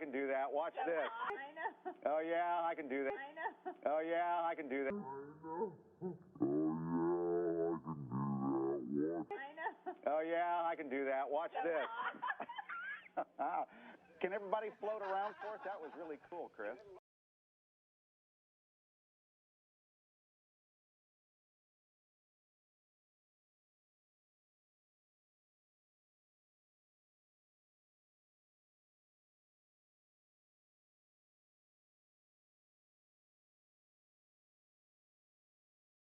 can do that. Watch this. I know. Oh, yeah, I can do that. I know. Oh, yeah, I can do that. I know. Oh, yeah, I can do that. Watch this. Can everybody float around for us? That was really cool, Chris.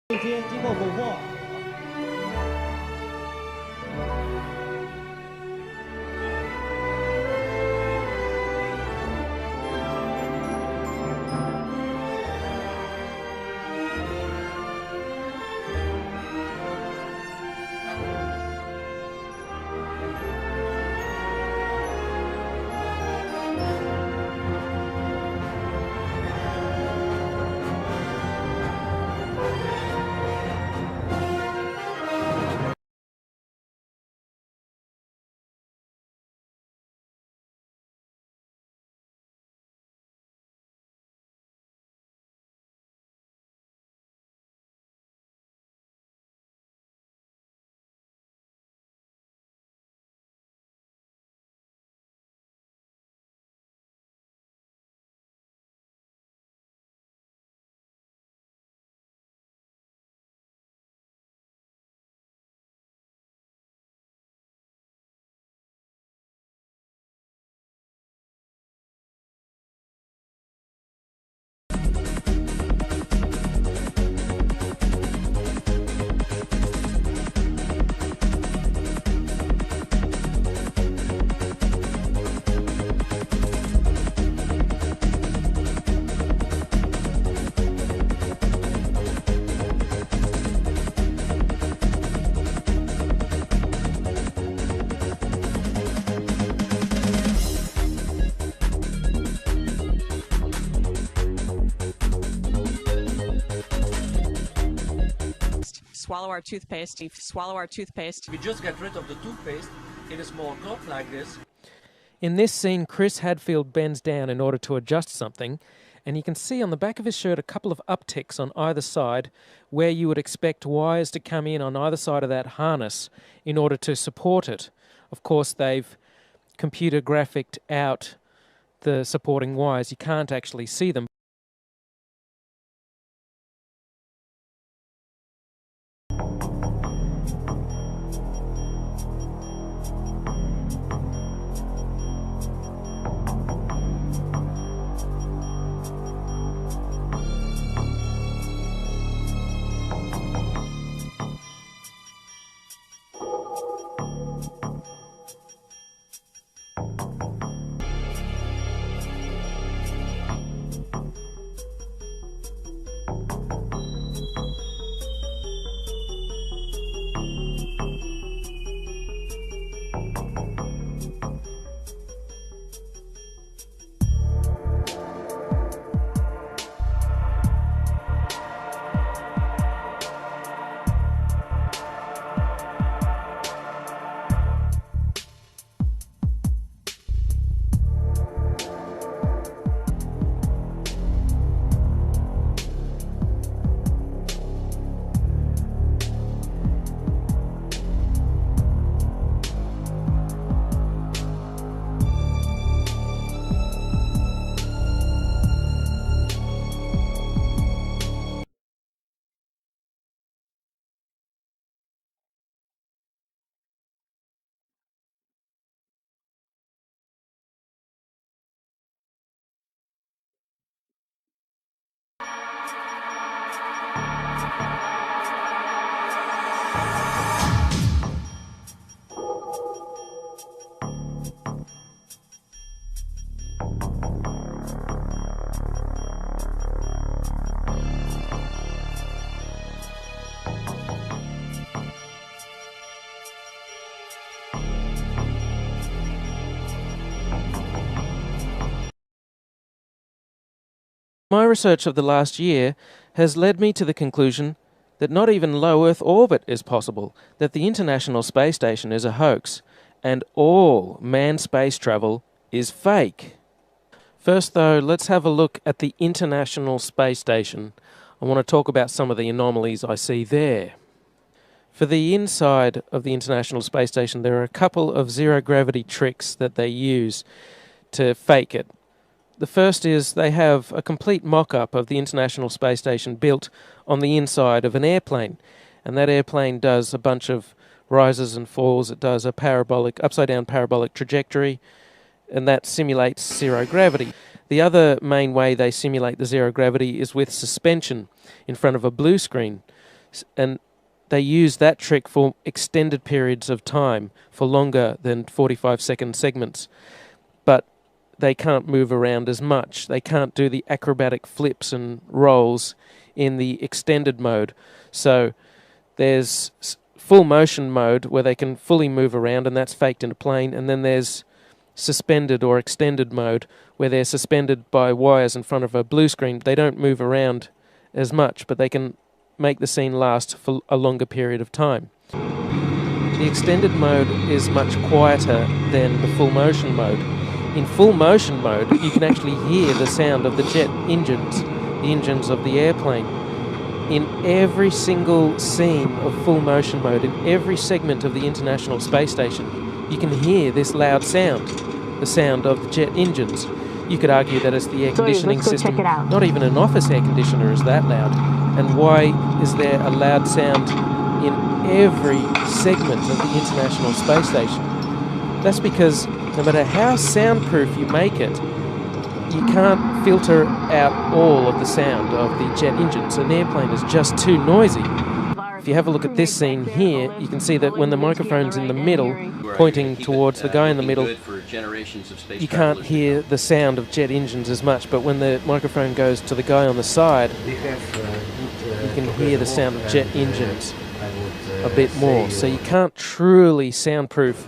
今天经过捕获。Swallow our toothpaste. Swallow our toothpaste. We just get rid of the toothpaste in a small cup like this. In this scene, Chris Hadfield bends down in order to adjust something, and you can see on the back of his shirt a couple of upticks on either side where you would expect wires to come in on either side of that harness in order to support it. Of course, they've computer graphicked out the supporting wires. You can't actually see them. My research of the last year has led me to the conclusion that not even low Earth orbit is possible, that the International Space Station is a hoax, and all manned space travel is fake. First, though, let's have a look at the International Space Station. I want to talk about some of the anomalies I see there. For the inside of the International Space Station, there are a couple of zero-gravity tricks that they use to fake it. The first is they have a complete mock-up of the International Space Station built on the inside of an airplane. And that airplane does a bunch of rises and falls. It does a upside-down parabolic trajectory, and that simulates zero gravity. The other main way they simulate the zero gravity is with suspension in front of a blue screen. And they use that trick for extended periods of time, for longer than 45-second segments. But they can't move around as much. They can't do the acrobatic flips and rolls in the extended mode. So there's full motion mode where they can fully move around, and that's faked in a plane. And then there's suspended or extended mode where they're suspended by wires in front of a blue screen. They don't move around as much, but they can make the scene last for a longer period of time. The extended mode is much quieter than the full motion mode. In full motion mode, you can actually hear the sound of the jet engines, the engines of the airplane. In every single scene of full motion mode, in every segment of the International Space Station, you can hear this loud sound, the sound of the jet engines. You could argue that it's the air conditioning system. Not even an office air conditioner is that loud. And why is there a loud sound in every segment of the International Space Station? That's because no matter how soundproof you make it, you can't filter out all of the sound of the jet engines. An airplane is just too noisy. If you have a look at this scene here, you can see that when the microphone's in the middle, pointing towards the guy in the middle, you can't hear the sound of jet engines as much, but when the microphone goes to the guy on the side, you can hear the sound of jet engines a bit more. So you can't truly soundproof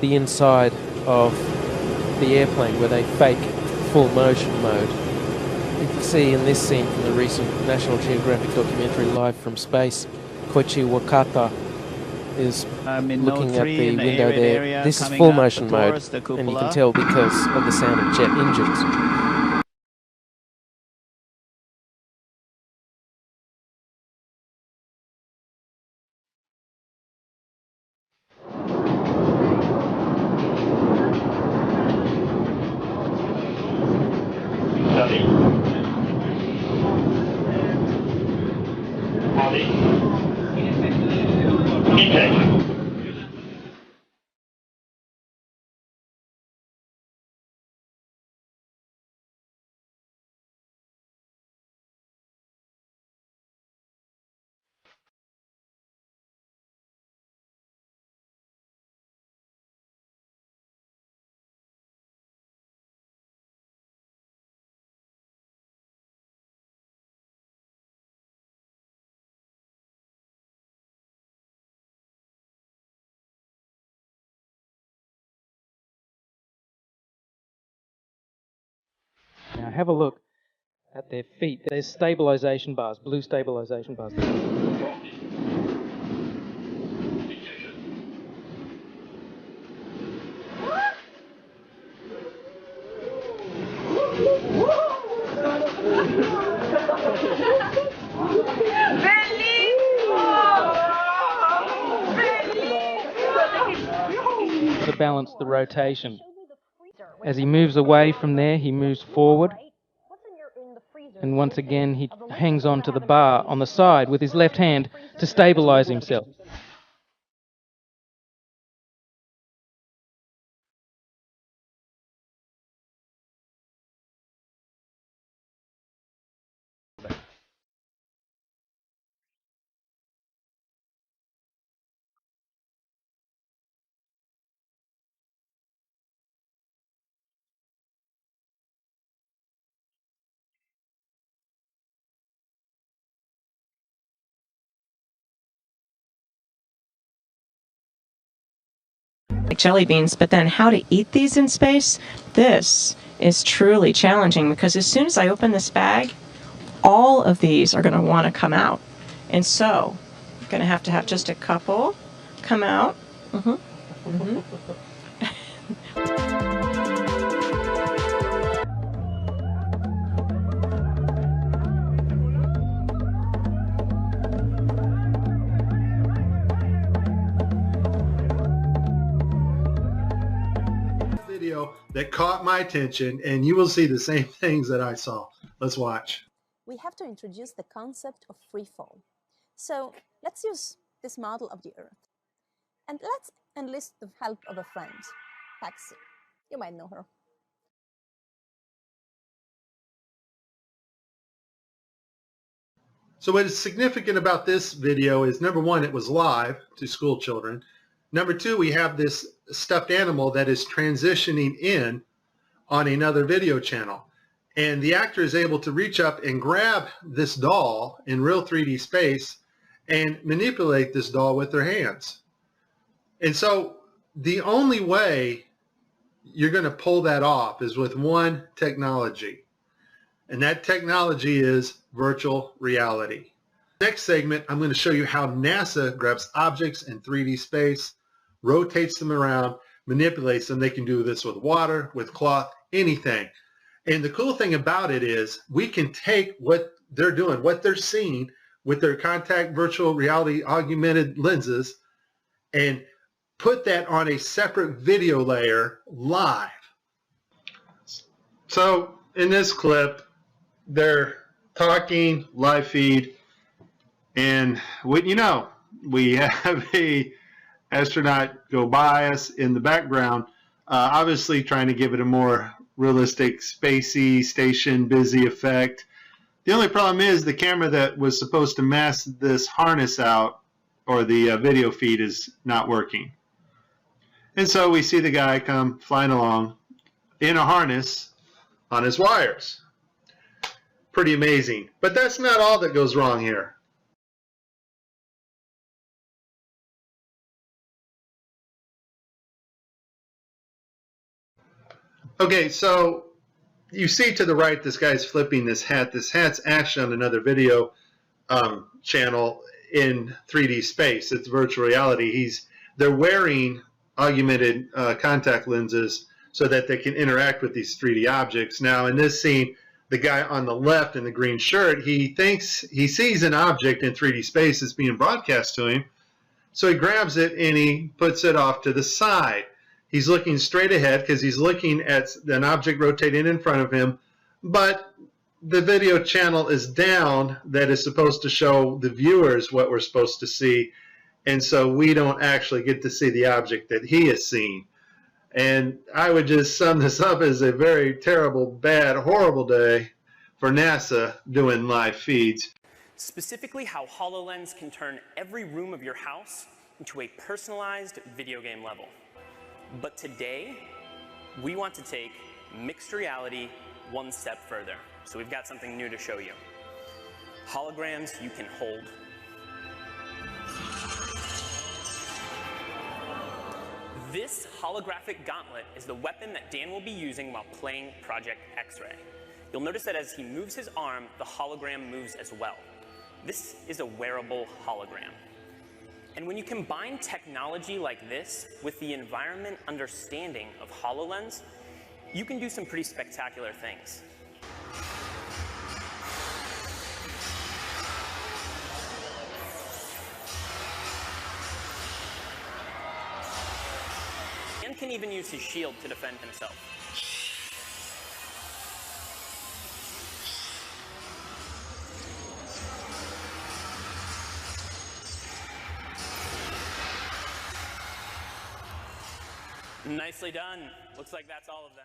the inside of the airplane where they fake full motion mode. You can see in this scene from the recent National Geographic documentary Live from Space, Koichi Wakata is looking at the window there. This is full motion mode, and you can tell because of the sound of jet engines. Now have a look at their feet. There's stabilization bars, blue stabilization bars. To balance the rotation. As he moves away from there, he moves forward. And once again, he hangs on to the bar on the side with his left hand to stabilize himself. Like jelly beans, but then how to eat these in space? This is truly challenging because as soon as I open this bag, all of these are going to want to come out. And so I'm going to have just a couple come out. video that caught my attention, and you will see the same things that I saw. Let's watch. We have to introduce the concept of free fall. So let's use this model of the Earth. And let's enlist the help of a friend, Paxi. You might know her. So what is significant about this video is, number one, it was live to school children. Number two, we have this stuffed animal that is transitioning in on another video channel. And the actor is able to reach up and grab this doll in real 3D space and manipulate this doll with their hands. And so the only way you're going to pull that off is with one technology. And that technology is virtual reality. Next segment, I'm going to show you how NASA grabs objects in 3D space, rotates them around, manipulates them. They can do this with water, with cloth, anything. And the cool thing about it is we can take what they're doing, what they're seeing with their contact virtual reality augmented lenses, and put that on a separate video layer live. So in this clip, they're talking live feed, and we have a astronaut go by us in the background, obviously trying to give it a more realistic, spacey, station busy effect. The only problem is the camera that was supposed to mask this harness out, or the video feed, is not working. And so we see the guy come flying along in a harness on his wires. Pretty amazing. But that's not all that goes wrong here. Okay, so you see to the right, this guy's flipping this hat. This hat's actually on another video channel in 3D space. It's virtual reality. They're wearing augmented contact lenses so that they can interact with these 3D objects. Now, in this scene, the guy on the left in the green shirt, he thinks he sees an object in 3D space that's being broadcast to him. So he grabs it and he puts it off to the side. He's looking straight ahead because he's looking at an object rotating in front of him, but the video channel is down that is supposed to show the viewers what we're supposed to see, and so we don't actually get to see the object that he is seeing. And I would just sum this up as a very terrible, bad, horrible day for NASA doing live feeds. Specifically, how HoloLens can turn every room of your house into a personalized video game level. But today, we want to take mixed reality one step further. So we've got something new to show you. Holograms you can hold. This holographic gauntlet is the weapon that Dan will be using while playing Project X-Ray. You'll notice that as he moves his arm, the hologram moves as well. This is a wearable hologram. And when you combine technology like this with the environment understanding of HoloLens, you can do some pretty spectacular things. Dan can even use his shield to defend himself. Nicely done. Looks like that's all of them.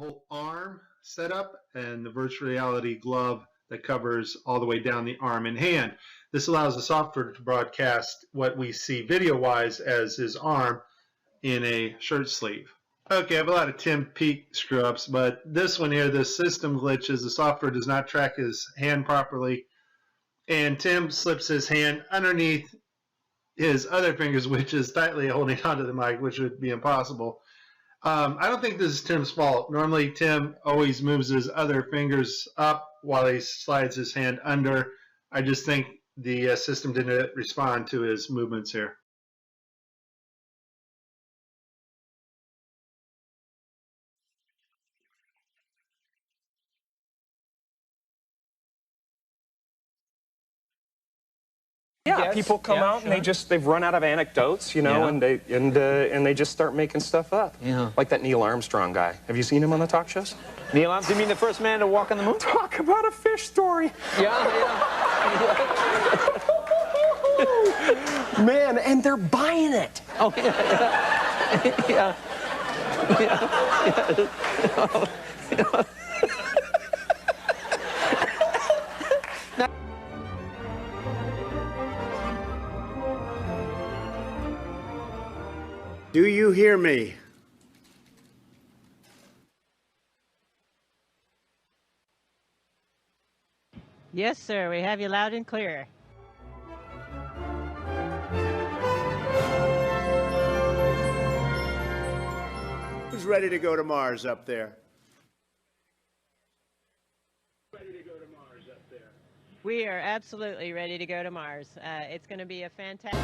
whole arm setup and the virtual reality glove that covers all the way down the arm and hand. This allows the software to broadcast what we see video-wise as his arm in a shirt sleeve. Okay, I have a lot of Tim Peake screw-ups, but this one here, the system glitches. The software does not track his hand properly, and Tim slips his hand underneath his other fingers, which is tightly holding onto the mic, which would be impossible. I don't think this is Tim's fault. Normally, Tim always moves his other fingers up while he slides his hand under. I just think the system didn't respond to his movements here. Yeah, people come out and they've run out of anecdotes, you know, and they just start making stuff up. Yeah. Like that Neil Armstrong guy. Have you seen him on the talk shows? Neil Armstrong, you mean the first man to walk on the moon? Talk about a fish story. Man, and they're buying it. Oh, yeah. Do you hear me? Yes, sir. We have you loud and clear. Who's ready to go to Mars up there? We are absolutely ready to go to Mars. It's going to be a fantastic...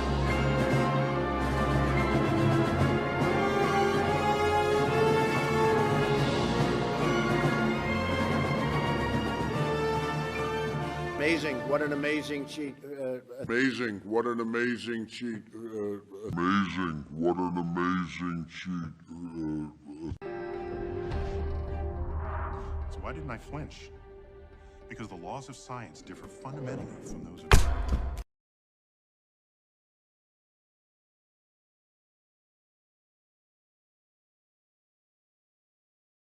Amazing. What an amazing cheat. Amazing. What an amazing cheat. Amazing. What an amazing cheat. So why didn't I flinch? Because the laws of science differ fundamentally from those of...